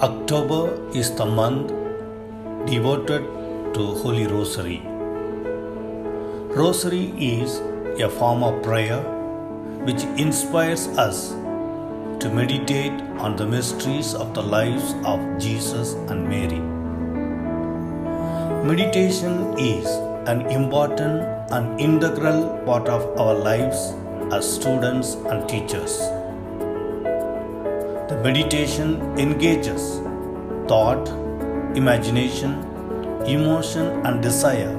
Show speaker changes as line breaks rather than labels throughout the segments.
October is the month devoted to Holy Rosary. Rosary is a form of prayer which inspires us to meditate on the mysteries of the lives of Jesus and Mary. Meditation is an important and integral part of our lives as students and teachers. The meditation engages thought, imagination, emotion and desire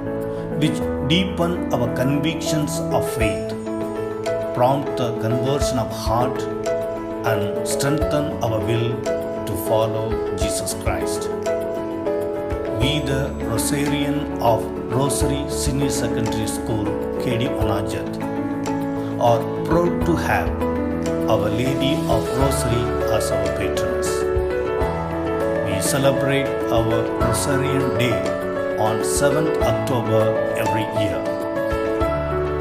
which deepen our convictions of faith, prompt the conversion of heart and strengthen our will to follow Jesus Christ. We, the Rosarian of Rosary Senior Secondary School, KD Onajat, are proud to have Our Lady of Rosary as our patroness. We celebrate our Rosarian Day on 7th October every year.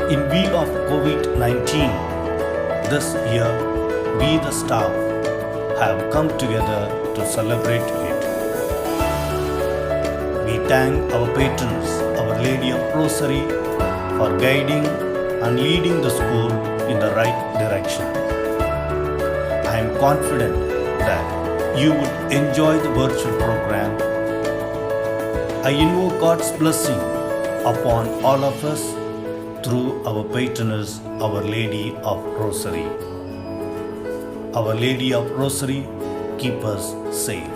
In view of COVID-19, this year we the staff have come together to celebrate it. We thank our patrons, Our Lady of Rosary, for guiding and leading the school in the right direction. I am confident that you would enjoy the virtual program. I invoke God's blessing upon all of us through our patroness, Our Lady of Rosary. Our Lady of Rosary, keep us safe.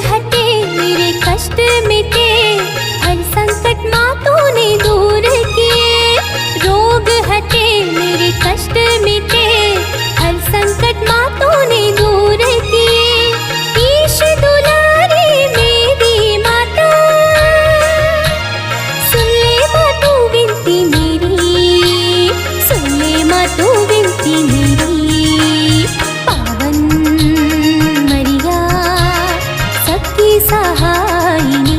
हटे मेरे कष्ट मिटे, हर संकट माँ तूने दूर किए। रोग हटे मेरे कष्ट मिटे, हर संकट माँ तूने दूर किए। ईश दुलारी मेरी माता, सुन ले माँ तू विनती मेरी, सुन ले माँ तू विनती मेरी। सहायिनी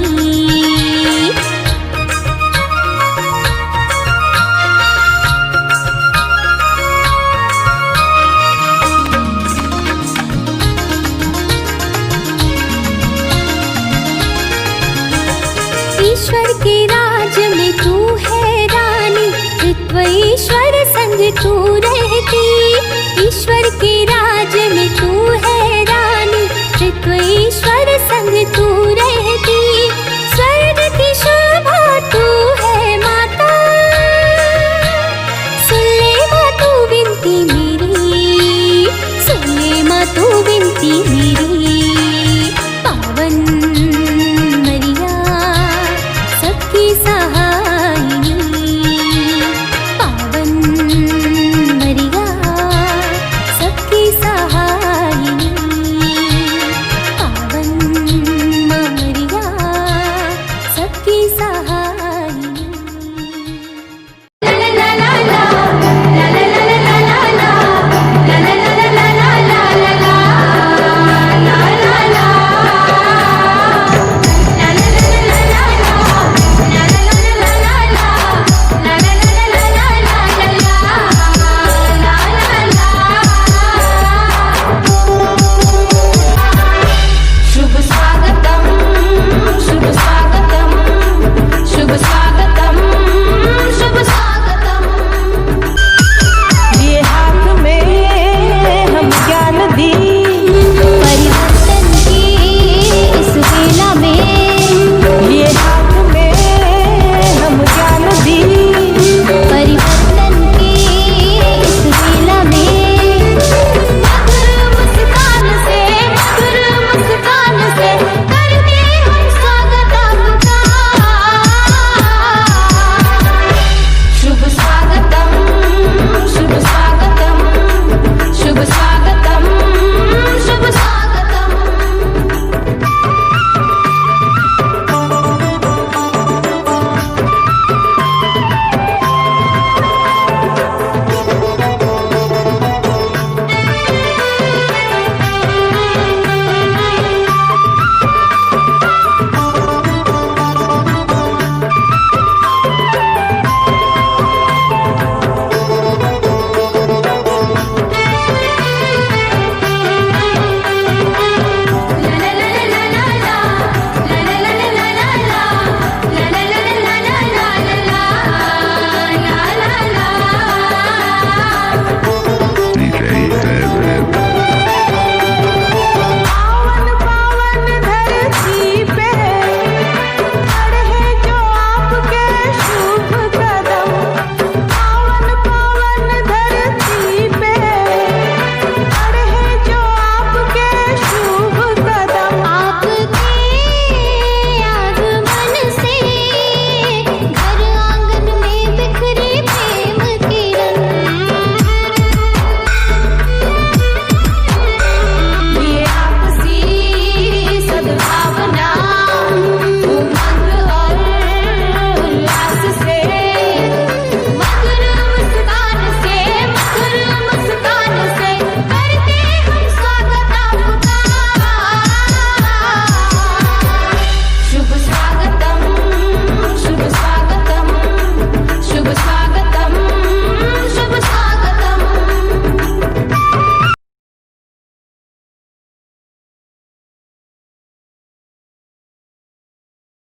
ईश्वर के राज में तू है रानी, ईश्वर संग तू रहती। ईश्वर के